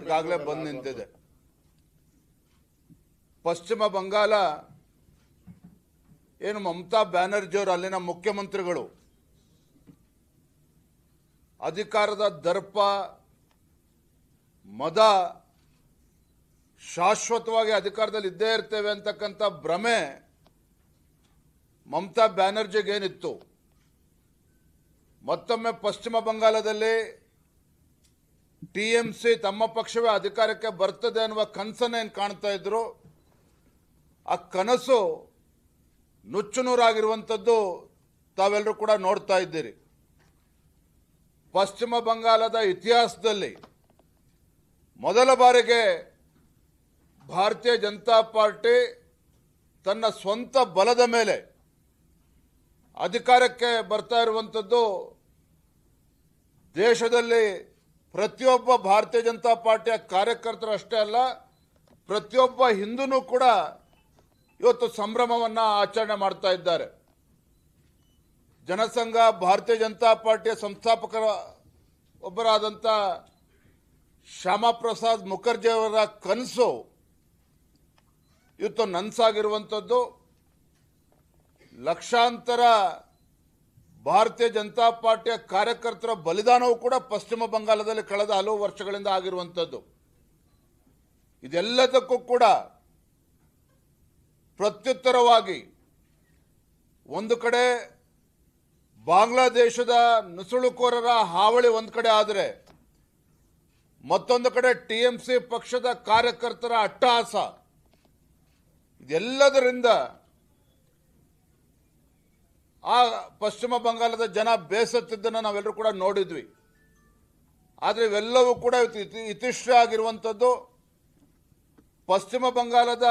ಈಗಾಗಲೇ ಬಂದು ನಿಂತಿದೆ. ಪಶ್ಚಿಮ ಬಂಗಾಳ ಏನು ಮಮತಾ ಬ್ಯಾನರ್ಜಿಯವರು ಅಲ್ಲಿನ ಮುಖ್ಯಮಂತ್ರಿಗಳು ಅಧಿಕಾರದ ದರ್ಪ ಮದ ಶಾಶ್ವತವಾಗಿ ಅಧಿಕಾರದಲ್ಲಿ ಇದ್ದೇ ಇರ್ತೇವೆ ಅಂತಕ್ಕಂಥ ಭ್ರಮೆ ಮಮತಾ ಬ್ಯಾನರ್ಜಿಗೇನಿತ್ತು. ಮತ್ತೊಮ್ಮೆ ಪಶ್ಚಿಮ ಬಂಗಾಳದಲ್ಲಿ ಟಿಎಂಸಿ ತಮ್ಮ ಪಕ್ಷವೇ ಅಧಿಕಾರಕ್ಕೆ ಬರ್ತದೆ ಅನ್ನುವ ಕನಸನ್ನ ಏನು ಕಾಣ್ತಾ ಇದ್ರು, ಆ ಕನಸು ನುಚ್ಚುನೂರಾಗಿರುವಂಥದ್ದು ತಾವೆಲ್ಲರೂ ಕೂಡ ನೋಡ್ತಾ ಇದ್ದೀರಿ. ಪಶ್ಚಿಮ ಬಂಗಾಳದ ಇತಿಹಾಸದಲ್ಲಿ ಮೊದಲ ಬಾರಿಗೆ ಭಾರತೀಯ ಜನತಾ ಪಾರ್ಟಿ ತನ್ನ ಸ್ವಂತ ಬಲದ ಮೇಲೆ ಅಧಿಕಾರಕ್ಕೆ ಬರ್ತಾ ಇರುವಂಥದ್ದು ದೇಶದಲ್ಲಿ ಪ್ರತಿಯೊಬ್ಬ ಭಾರತೀಯ ಜನತಾ ಪಾರ್ಟಿಯ ಕಾರ್ಯಕರ್ತರು ಅಷ್ಟೇ ಅಲ್ಲ, ಪ್ರತಿಯೊಬ್ಬ ಹಿಂದೂನೂ ಕೂಡ ಇವತ್ತು ಸಂಭ್ರಮವನ್ನು ಆಚರಣೆ ಮಾಡ್ತಾ ಇದ್ದಾರೆ. ಜನಸಂಘ ಭಾರತೀಯ ಜನತಾ ಪಾರ್ಟಿಯ ಸಂಸ್ಥಾಪಕರ ಒಬ್ಬರಾದಂಥ ಶ್ಯಾಮಾ ಪ್ರಸಾದ್ ಮುಖರ್ಜಿ ಅವರ ಕನಸು ಇವತ್ತು ನನಸಾಗಿರುವಂಥದ್ದು. ಲಕ್ಷಾಂತರ ಭಾರತೀಯ ಜನತಾ ಪಾರ್ಟಿಯ ಕಾರ್ಯಕರ್ತರ ಬಲಿದಾನವೂ ಕೂಡ ಪಶ್ಚಿಮ ಬಂಗಾಳದಲ್ಲಿ ಕಳೆದ ಹಲವು ವರ್ಷಗಳಿಂದ ಆಗಿರುವಂಥದ್ದು. ಇದೆಲ್ಲದಕ್ಕೂ ಕೂಡ ಪ್ರತ್ಯುತ್ತರವಾಗಿ ಒಂದು ಕಡೆ ಬಾಂಗ್ಲಾದೇಶದ ನುಸುಳುಕೋರರ ಹಾವಳಿ ಒಂದು ಕಡೆ ಆದರೆ, ಮತ್ತೊಂದು ಕಡೆ ಟಿಎಂಸಿ ಪಕ್ಷದ ಕಾರ್ಯಕರ್ತರ ಅಟ್ಟಹಾಸ, ಇದೆಲ್ಲದರಿಂದ ಆ ಪಶ್ಚಿಮ ಬಂಗಾಳದ ಜನ ಬೇಸತ್ತಿದ್ದನ್ನು ನಾವೆಲ್ಲರೂ ಕೂಡ ನೋಡಿದ್ವಿ. ಆದರೆ ಇವೆಲ್ಲವೂ ಕೂಡ ಇತಿಶ್ರೀ ಆಗಿರುವಂಥದ್ದು. ಪಶ್ಚಿಮ ಬಂಗಾಳದ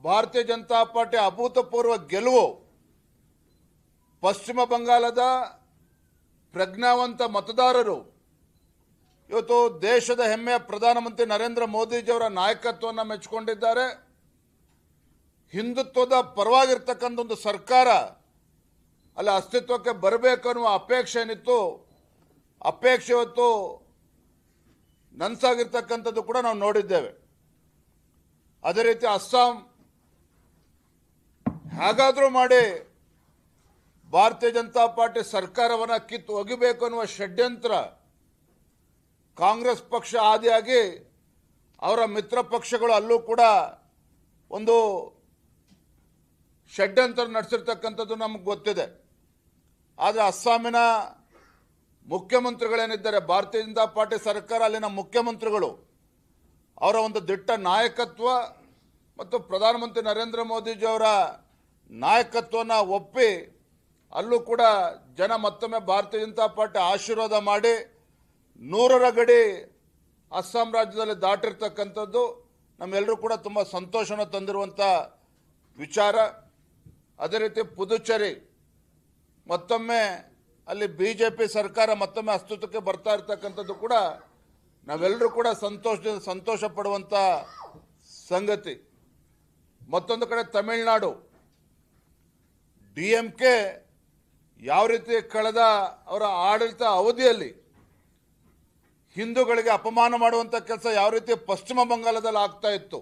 ಭಾರತೀಯ ಜನತಾ ಪಾರ್ಟಿ ಅಭೂತಪೂರ್ವ ಗೆಲುವು ಪಶ್ಚಿಮ ಬಂಗಾಳದ ಪ್ರಜ್ಞಾವಂತ ಮತದಾರರು ಇವತ್ತು ದೇಶದ ಹೆಮ್ಮೆಯ ಪ್ರಧಾನಮಂತ್ರಿ ನರೇಂದ್ರ ಮೋದಿಜಿಯವರ ನಾಯಕತ್ವವನ್ನು ಮೆಚ್ಚಿಕೊಂಡಿದ್ದಾರೆ. ಹಿಂದುತ್ವದ ಪರವಾಗಿರ್ತಕ್ಕಂಥ ಒಂದು ಸರ್ಕಾರ ಅಲ್ಲಿ ಅಸ್ತಿತ್ವಕ್ಕೆ ಬರಬೇಕು ಅನ್ನುವ ಅಪೇಕ್ಷೆ ಏನಿತ್ತು, ಅಪೇಕ್ಷೆ ಇವತ್ತು ನನಸಾಗಿರ್ತಕ್ಕಂಥದ್ದು ಕೂಡ ನಾವು ನೋಡಿದ್ದೇವೆ. ಅದೇ ರೀತಿ ಅಸ್ಸಾಂ ಹೇಗಾದರೂ ಮಾಡಿ ಭಾರತೀಯ ಜನತಾ ಪಾರ್ಟಿ ಸರ್ಕಾರವನ್ನು ಕಿತ್ತು ಒಗಿಬೇಕು ಅನ್ನುವ ಷಡ್ಯಂತ್ರ ಕಾಂಗ್ರೆಸ್ ಪಕ್ಷ ಆದಿಯಾಗಿ ಅವರ ಮಿತ್ರ ಪಕ್ಷಗಳು ಅಲ್ಲೂ ಕೂಡ ಒಂದು ಷಡ್ಯಂತ್ರ ನಡೆಸಿರ್ತಕ್ಕಂಥದ್ದು ನಮಗೆ ಗೊತ್ತಿದೆ. ಆದರೆ ಅಸ್ಸಾಮಿನ ಮುಖ್ಯಮಂತ್ರಿಗಳೇನಿದ್ದಾರೆ, ಭಾರತೀಯ ಜನತಾ ಪಾರ್ಟಿ ಸರ್ಕಾರ ಅಲ್ಲಿನ ಮುಖ್ಯಮಂತ್ರಿಗಳು ಅವರ ಒಂದು ದಿಟ್ಟ ನಾಯಕತ್ವ ಮತ್ತು ಪ್ರಧಾನಮಂತ್ರಿ ನರೇಂದ್ರ ಮೋದಿಜಿಯವರ ನಾಯಕತ್ವವನ್ನು ಒಪ್ಪಿ ಅಲ್ಲೂ ಕೂಡ ಜನ ಮತ್ತೊಮ್ಮೆ ಭಾರತೀಯ ಜನತಾ ಪಾರ್ಟಿ ಆಶೀರ್ವಾದ ಮಾಡಿ 100ರ ಗಡಿ ಅಸ್ಸಾಂ ರಾಜ್ಯದಲ್ಲಿ ದಾಟಿರ್ತಕ್ಕಂಥದ್ದು ನಮ್ಮೆಲ್ಲರೂ ಕೂಡ ತುಂಬ ಸಂತೋಷವನ್ನು ತಂದಿರುವಂಥ ವಿಚಾರ. ಅದೇ ರೀತಿ ಪುದುಚೇರಿ ಮತ್ತೊಮ್ಮೆ ಅಲ್ಲಿ ಬಿಜೆಪಿ ಸರ್ಕಾರ ಮತ್ತೊಮ್ಮೆ ಅಸ್ತಿತ್ವಕ್ಕೆ ಬರ್ತಾ ಇರ್ತಕ್ಕಂಥದ್ದು ಕೂಡ ನಾವೆಲ್ಲರೂ ಕೂಡ ಸಂತೋಷ ಪಡುವಂಥ ಸಂಗತಿ. ಮತ್ತೊಂದು ಕಡೆ ತಮಿಳುನಾಡು ಡಿಎಂಕೆ ಯಾವ ರೀತಿ ಕಳೆದ ಅವರ ಆಡಳಿತ ಅವಧಿಯಲ್ಲಿ ಹಿಂದೂಗಳಿಗೆ ಅಪಮಾನ ಮಾಡುವಂಥ ಕೆಲಸ ಯಾವ ರೀತಿ ಪಶ್ಚಿಮ ಬಂಗಾಳದಲ್ಲಿ ಆಗ್ತಾ ಇತ್ತು,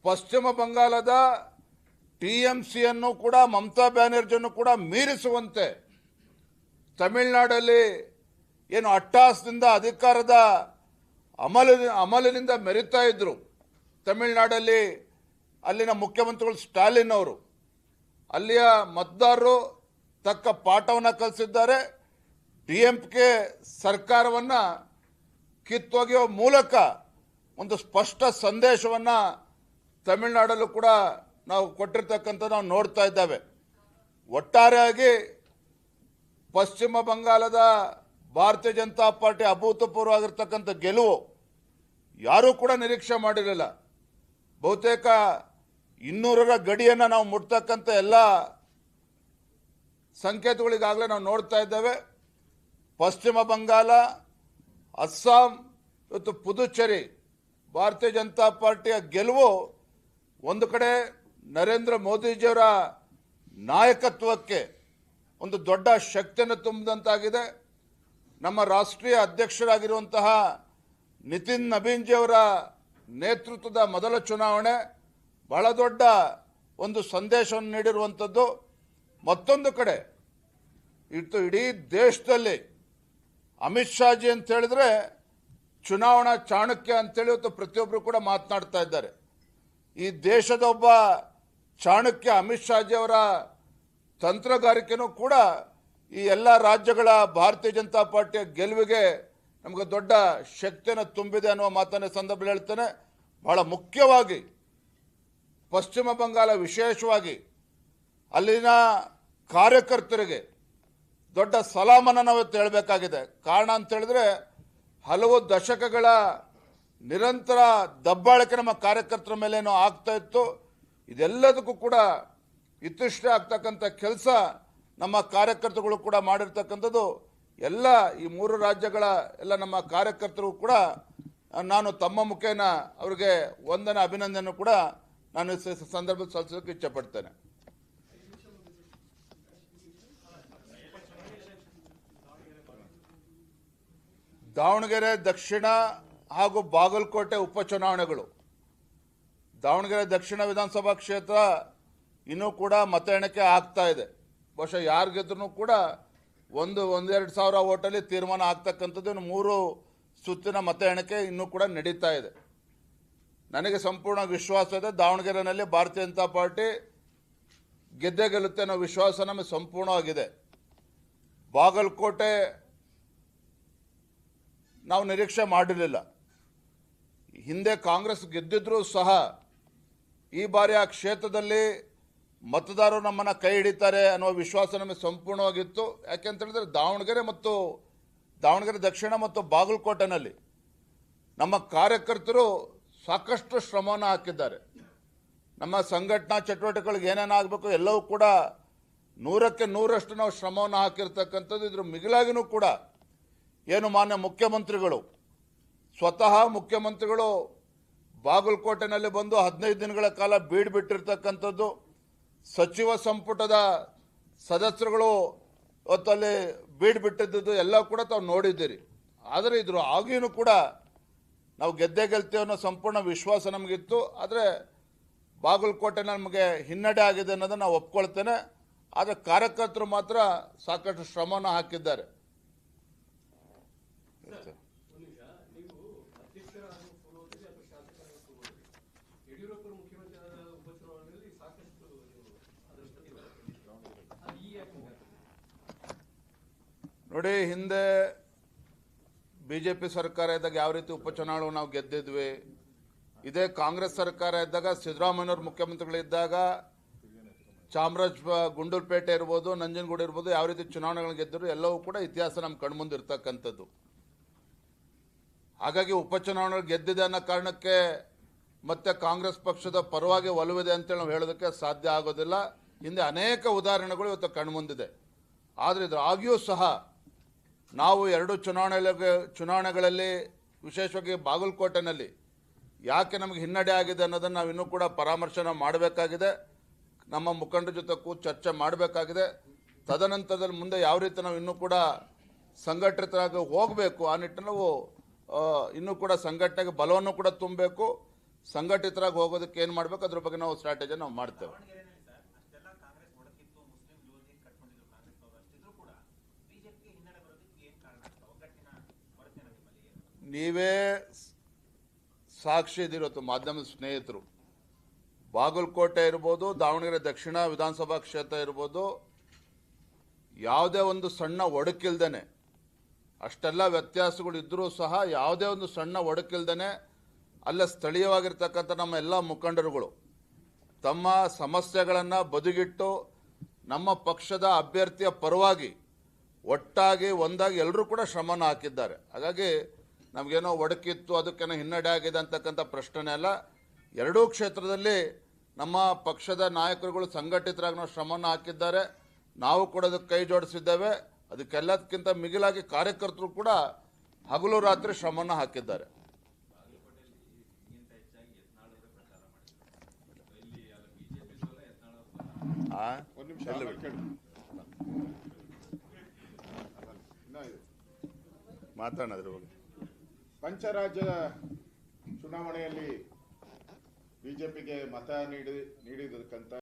ಪಶ್ಚಿಮ ಬಂಗಾಳದ ಟಿಎಂಸಿಯನ್ನು ಕೂಡ ಮಮತಾ ಬ್ಯಾನರ್ಜಿಯನ್ನು ಕೂಡ ಮೀರಿಸುವಂತೆ ತಮಿಳುನಾಡಲ್ಲಿ ಏನು ಅಟ್ಟಹಾಸದಿಂದ ಅಧಿಕಾರದ ಅಮಲಿನಿಂದ ಮೆರಿತಾ ಇದ್ರು. ತಮಿಳುನಾಡಲ್ಲಿ ಅಲ್ಲಿನ ಮುಖ್ಯಮಂತ್ರಿಗಳು ಸ್ಟಾಲಿನ್ ಅವರು ಅಲ್ಲಿಯ ಮತದಾರರು ತಕ್ಕ ಪಾಠವನ್ನು ಕಲಿಸಿದ್ದಾರೆ. ಡಿಎಂಕೆ ಸರ್ಕಾರವನ್ನು ಕಿತ್ತೊಗೆಯುವ ಮೂಲಕ ಒಂದು ಸ್ಪಷ್ಟ ಸಂದೇಶವನ್ನು ತಮಿಳುನಾಡಲ್ಲೂ ಕೂಡ ನಾವು ಕೊಟ್ಟಿರ್ತಕ್ಕಂಥ ನಾವು ನೋಡ್ತಾ ಇದ್ದೇವೆ. ಒಟ್ಟಾರೆಯಾಗಿ ಪಶ್ಚಿಮ ಬಂಗಾಳದ ಭಾರತೀಯ ಜನತಾ ಪಾರ್ಟಿ ಅಭೂತಪೂರ್ವವಾಗಿರ್ತಕ್ಕಂಥ ಗೆಲುವು ಯಾರೂ ಕೂಡ ನಿರೀಕ್ಷೆ ಮಾಡಿರಲಿಲ್ಲ. ಬಹುತೇಕ 200ರ ಗಡಿಯನ್ನು ನಾವು ಮುಟ್ತಕ್ಕಂಥ ಎಲ್ಲ ಸಂಕೇತಗಳಿಗಾಗಲೇ ನಾವು ನೋಡ್ತಾ ಇದ್ದೇವೆ. ಪಶ್ಚಿಮ ಬಂಗಾಳ, ಅಸ್ಸಾಂ, ಇವತ್ತು ಪುದುಚೇರಿ ಭಾರತೀಯ ಜನತಾ ಪಾರ್ಟಿಯ ಗೆಲುವು ಒಂದು ಕಡೆ ನರೇಂದ್ರ ಮೋದಿಜಿಯವರ ನಾಯಕತ್ವಕ್ಕೆ ಒಂದು ದೊಡ್ಡ ಶಕ್ತಿಯನ್ನು ತುಂಬಿದಂತಾಗಿದೆ. ನಮ್ಮ ರಾಷ್ಟ್ರೀಯ ಅಧ್ಯಕ್ಷರಾಗಿರುವಂತಹ ನಿತಿನ್ ನಬೀನ್ಜಿಯವರ ನೇತೃತ್ವದ ಮೊದಲ ಚುನಾವಣೆ ಬಹಳ ದೊಡ್ಡ ಒಂದು ಸಂದೇಶವನ್ನು ನೀಡಿರುವಂಥದ್ದು. ಮತ್ತೊಂದು ಕಡೆ ಇಡೀ ದೇಶದಲ್ಲಿ ಅಮಿತ್ ಶಾಜಿ ಅಂತ ಹೇಳಿದ್ರೆ ಚುನಾವಣಾ ಚಾಣಕ್ಯ ಅಂತೇಳಿ ಇವತ್ತು ಪ್ರತಿಯೊಬ್ಬರು ಕೂಡ ಮಾತನಾಡ್ತಾ ಇದ್ದಾರೆ. ಈ ದೇಶದ ಒಬ್ಬ ಚಾಣಕ್ಯ ಅಮಿತ್ ಶಾಜಿ ಅವರ ತಂತ್ರಗಾರಿಕೆನೂ ಕೂಡ ಈ ಎಲ್ಲ ರಾಜ್ಯಗಳ ಭಾರತೀಯ ಜನತಾ ಪಾರ್ಟಿಯ ಗೆಲುವಿಗೆ ನಮಗೆ ದೊಡ್ಡ ಶಕ್ತಿಯನ್ನು ತುಂಬಿದೆ ಅನ್ನುವ ಮಾತನ್ನ ಸಂದರ್ಭದಲ್ಲಿ ಹೇಳ್ತೇನೆ. ಬಹಳ ಮುಖ್ಯವಾಗಿ ಪಶ್ಚಿಮ ಬಂಗಾಳ ವಿಶೇಷವಾಗಿ ಅಲ್ಲಿನ ಕಾರ್ಯಕರ್ತರಿಗೆ ದೊಡ್ಡ ಸಲಾಮನ್ನು ನಾವು ಹೇಳಬೇಕಾಗಿದೆ. ಕಾರಣ ಅಂತ ಹೇಳಿದ್ರೆ ಹಲವು ದಶಕಗಳ ನಿರಂತರ ದಬ್ಬಾಳಿಕೆ ನಮ್ಮ ಕಾರ್ಯಕರ್ತರ ಮೇಲೇನೋ ಆಗ್ತಾ ಇತ್ತು. ಇದೆಲ್ಲದಕ್ಕೂ ಕೂಡ ಇತಿಷ್ಠ ಆಗ್ತಕ್ಕಂಥ ಕೆಲಸ ನಮ್ಮ ಕಾರ್ಯಕರ್ತರುಗಳು ಕೂಡ ಮಾಡಿರ್ತಕ್ಕಂಥದ್ದು. ಎಲ್ಲ ಈ 3 ರಾಜ್ಯಗಳ ಎಲ್ಲ ನಮ್ಮ ಕಾರ್ಯಕರ್ತರು ಕೂಡ ನಾನು ತಮ್ಮ ಮುಖೇನ ಅವರಿಗೆ ವಂದನೆ ಅಭಿನಂದನೆ ಕೂಡ ನಾನು ಸಂದರ್ಭದಲ್ಲಿ ಸಲ್ಲಿಸೋಕೆ ಇಚ್ಛೆಪಡ್ತೇನೆ. ದಾವಣಗೆರೆ ದಕ್ಷಿಣ ಹಾಗೂ ಬಾಗಲಕೋಟೆ ಉಪಚುನಾವಣೆಗಳು. ದಾವಣಗೆರೆ ದಕ್ಷಿಣ ವಿಧಾನಸಭಾ ಕ್ಷೇತ್ರ ಇನ್ನೂ ಕೂಡ ಮತ ಎಣಿಕೆ ಆಗ್ತಾ ಇದೆ. ಬಹುಶಃ ಯಾರು ಗೆದ್ರೂ ಕೂಡ 1-2 ಸಾವಿರ ಓಟಲ್ಲಿ ತೀರ್ಮಾನ ಆಗ್ತಕ್ಕಂಥದ್ದು. ಇನ್ನು 3 ಸುತ್ತಿನ ಮತ ಎಣಿಕೆ ಇನ್ನೂ ಕೂಡ ನಡೀತಾ ಇದೆ. ನನಗೆ ಸಂಪೂರ್ಣ ವಿಶ್ವಾಸ ಇದೆ ದಾವಣಗೆರೆಯಲ್ಲಿ ಭಾರತೀಯ ಜನತಾ ಪಾರ್ಟಿ ಗೆದ್ದೇ ಗೆಲ್ಲುತ್ತೆ ಅನ್ನೋ ವಿಶ್ವಾಸ ನಮಗೆ ಸಂಪೂರ್ಣವಾಗಿದೆ. ಬಾಗಲಕೋಟೆ ನಾವು ನಿರೀಕ್ಷೆ ಮಾಡಿರಲಿಲ್ಲ. ಹಿಂದೆ ಕಾಂಗ್ರೆಸ್ ಗೆದ್ದಿದ್ರೂ ಸಹ ಈ ಬಾರಿ ಆ ಕ್ಷೇತ್ರದಲ್ಲಿ ಮತದಾರರು ನಮ್ಮನ್ನು ಕೈ ಹಿಡಿತಾರೆ ಅನ್ನೋ ವಿಶ್ವಾಸ ನಮಗೆ ಸಂಪೂರ್ಣವಾಗಿತ್ತು. ಯಾಕೆಂತ ಹೇಳಿದ್ರೆ ದಾವಣಗೆರೆ ದಕ್ಷಿಣ ಮತ್ತು ಬಾಗಲಕೋಟೆನಲ್ಲಿ ನಮ್ಮ ಕಾರ್ಯಕರ್ತರು ಸಾಕಷ್ಟು ಶ್ರಮವನ್ನು ಹಾಕಿದ್ದಾರೆ. ನಮ್ಮ ಸಂಘಟನಾ ಚಟುವಟಿಕೆಗಳಿಗೆ ಏನೇನಾಗಬೇಕು ಎಲ್ಲವೂ ಕೂಡ 100ಕ್ಕೆ 100ರಷ್ಟು ನಾವು ಶ್ರಮವನ್ನು ಹಾಕಿರ್ತಕ್ಕಂಥದ್ದು. ಇದ್ರ ಮಿಗಿಲಾಗಿನೂ ಕೂಡ ಏನು ಮಾನ್ಯ ಮುಖ್ಯಮಂತ್ರಿಗಳು ಸ್ವತಃ ಮುಖ್ಯಮಂತ್ರಿಗಳು ಬಾಗಲಕೋಟೆನಲ್ಲಿ ಬಂದು 15 ದಿನಗಳ ಕಾಲ ಬಿಟ್ಟಿರ್ತಕ್ಕಂಥದ್ದು. ಸಚಿವ ಸಂಪುಟದ ಸದಸ್ಯರುಗಳು ಹೊತ್ತಲ್ಲಿ ಬಿಟ್ಟಿದ್ದು ಎಲ್ಲ ಕೂಡ ತಾವು ನೋಡಿದ್ದೀರಿ. ಆದರೆ ಇದ್ರ ಆಗಿನೂ ಕೂಡ ನಾವು ಗೆದ್ದೇ ಗೆಲ್ತೇವೆ ಅನ್ನೋ ಸಂಪೂರ್ಣ ವಿಶ್ವಾಸ ನಮಗಿತ್ತು. ಆದರೆ ಬಾಗಲಕೋಟೆ ನಮಗೆ ಹಿನ್ನಡೆ ಆಗಿದೆ ಅನ್ನೋದನ್ನು ನಾವು ಒಪ್ಕೊಳ್ತೇನೆ. ಆದರೆ ಕಾರ್ಯಕರ್ತರು ಮಾತ್ರ ಸಾಕಷ್ಟು ಶ್ರಮವನ್ನು ಹಾಕಿದ್ದಾರೆ. ನೋಡಿ, ಹಿಂದೆ ಬಿಜೆಪಿ ಸರ್ಕಾರ ಇದ್ದಾಗ ಯಾವ ರೀತಿ ಉಪಚುನಾವಣೆ ನಾವು ಗೆದ್ದಿದ್ವಿ. ಇದೇ ಕಾಂಗ್ರೆಸ್ ಸರ್ಕಾರ ಇದ್ದಾಗ ಸಿದ್ದರಾಮಯ್ಯನವರು ಮುಖ್ಯಮಂತ್ರಿಗಳಿದ್ದಾಗ ಗುಂಡೂರುಪೇಟೆ ಇರ್ಬೋದು, ನಂಜನಗೂಡು ಇರ್ಬೋದು, ಯಾವ ರೀತಿ ಚುನಾವಣೆಗಳನ್ನು ಗೆದ್ದರು ಎಲ್ಲವೂ ಕೂಡ ಇತಿಹಾಸ ನಮ್ಮ ಕಣ್ಮುಂದೆ ಇರ್ತಕ್ಕಂಥದ್ದು. ಹಾಗಾಗಿ ಉಪಚುನಾವಣೆ ಗೆದ್ದಿದೆ ಅನ್ನೋ ಕಾರಣಕ್ಕೆ ಮತ್ತೆ ಕಾಂಗ್ರೆಸ್ ಪಕ್ಷದ ಪರವಾಗಿ ಒಲವಿದೆ ಅಂತೇಳಿ ನಾವು ಹೇಳೋದಕ್ಕೆ ಸಾಧ್ಯ ಆಗೋದಿಲ್ಲ. ಹಿಂದೆ ಅನೇಕ ಉದಾಹರಣೆಗಳು ಇವತ್ತು ಕಣ್ಮುಂದಿದೆ. ಆದರೆ ಇದ್ರ ಆಗಿಯೂ ಸಹ ನಾವು 2 ಚುನಾವಣೆಗಳಲ್ಲಿ ವಿಶೇಷವಾಗಿ ಬಾಗಲಕೋಟೆನಲ್ಲಿ ಯಾಕೆ ನಮಗೆ ಹಿನ್ನಡೆ ಆಗಿದೆ ಅನ್ನೋದನ್ನು ನಾವು ಇನ್ನೂ ಕೂಡ ಪರಾಮರ್ಶೆ ಮಾಡಬೇಕಾಗಿದೆ. ನಮ್ಮ ಮುಖಂಡರ ಜೊತೆ ಕೂತು ಚರ್ಚೆ ಮಾಡಬೇಕಾಗಿದೆ. ತದನಂತರದಲ್ಲಿ ಮುಂದೆ ಯಾವ ರೀತಿ ನಾವು ಇನ್ನೂ ಕೂಡ ಸಂಘಟಿತರಾಗಿ ಹೋಗಬೇಕು, ಆ ನಿಟ್ಟಿನಲ್ಲಿ ನಾವು ಇನ್ನೂ ಕೂಡ ಸಂಘಟನೆಗೆ ಬಲವನ್ನು ಕೂಡ ತುಂಬಬೇಕು. ಸಂಘಟಿತರಾಗಿ ಹೋಗೋದಕ್ಕೆ ಏನು ಮಾಡಬೇಕು ಅದ್ರ ಬಗ್ಗೆ ನಾವು ಸ್ಟ್ರಾಟಜಿ ನಾವು ಮಾಡ್ತೇವೆ. ನೀವೇ ಸಾಕ್ಷಿ ಇದಿರೋದು ಮಾಧ್ಯಮದ ಸ್ನೇಹಿತರು. ಬಾಗಲಕೋಟೆ ಇರ್ಬೋದು, ದಾವಣಗೆರೆ ದಕ್ಷಿಣ ವಿಧಾನಸಭಾ ಕ್ಷೇತ್ರ ಇರ್ಬೋದು, ಯಾವುದೇ ಒಂದು ಸಣ್ಣ ಒಡಕಿಲ್ದೇನೆ, ಅಷ್ಟೆಲ್ಲ ವ್ಯತ್ಯಾಸಗಳು ಇದ್ದರೂ ಸಹ ಯಾವುದೇ ಒಂದು ಸಣ್ಣ ಒಡಕಿಲ್ದೇನೆ ಅಲ್ಲೇ ಸ್ಥಳೀಯವಾಗಿರ್ತಕ್ಕಂಥ ನಮ್ಮ ಎಲ್ಲ ಮುಖಂಡರುಗಳು ತಮ್ಮ ಸಮಸ್ಯೆಗಳನ್ನು ಬದಿಗಿಟ್ಟು ನಮ್ಮ ಪಕ್ಷದ ಅಭ್ಯರ್ಥಿಯ ಪರವಾಗಿ ಒಟ್ಟಾಗಿ ಒಂದಾಗಿ ಎಲ್ಲರೂ ಕೂಡ ಶ್ರಮನ ಹಾಕಿದ್ದಾರೆ. ಹಾಗಾಗಿ ನಮಗೇನೋ ಒಡಕಿತ್ತು, ಅದಕ್ಕೇನೋ ಹಿನ್ನಡೆ ಆಗಿದೆ ಅಂತಕ್ಕಂಥ ಪ್ರಶ್ನೆ ಅಲ್ಲ. ಎರಡೂ ಕ್ಷೇತ್ರದಲ್ಲಿ ನಮ್ಮ ಪಕ್ಷದ ನಾಯಕರುಗಳು ಸಂಘಟಿತರಾಗಿ ನಾವು ಶ್ರಮವನ್ನು ಹಾಕಿದ್ದಾರೆ. ನಾವು ಕೂಡ ಅದಕ್ಕೆ ಕೈ ಜೋಡಿಸಿದ್ದೇವೆ. ಅದಕ್ಕೆಲ್ಲದಕ್ಕಿಂತ ಮಿಗಿಲಾಗಿ ಕಾರ್ಯಕರ್ತರು ಕೂಡ ಹಗಲು ರಾತ್ರಿ ಶ್ರಮವನ್ನು ಹಾಕಿದ್ದಾರೆ. ಮಾತಾಡೋದ್ರ ಬಗ್ಗೆ ಪಂಚರಾಜ್ಯ ಚುನಾವಣೆಯಲ್ಲಿ ಬಿಜೆಪಿಗೆ ಮತ ನೀಡಿದಕ್ಕಂತ